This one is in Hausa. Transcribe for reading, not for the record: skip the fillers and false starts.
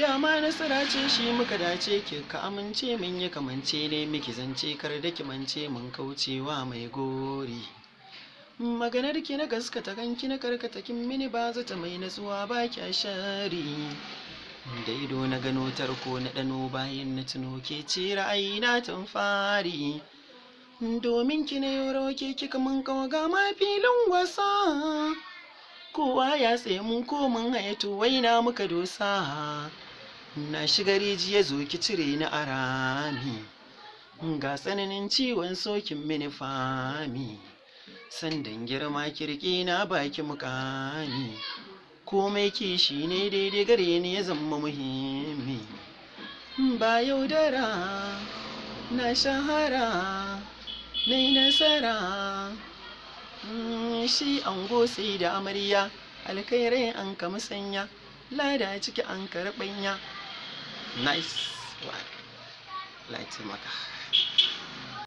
dama nasara ce shi muka dace ki ka amince min ya kamance ne miki zance kar da ki mance mun kaucewa mai gori. Maganar ki na gaskata kanki na karkata kin mini ba zata mai natsuwa ba ki shari. Da ido na gano tarko na dano bayan na tuno ke ce ra'ayina tun fari. Domin ki na yoro ke kika mun kawaga ma filin wasa. Kowa ya tsaye mun ko mun hayato waina muka dosa. Na shiga rijiya zo ki cire ni a rami. Ga tsananin ciwon sokin mini fami. Sandan girma kirki na baki mukami. Komai kishi ne daidai gare ni ya zama muhimmi. Ba yaudara na shahara nai nasara. Shi ango sai da amarya alkhairai an ka musanya lada ciki an karɓanya. Nice one. Like maka.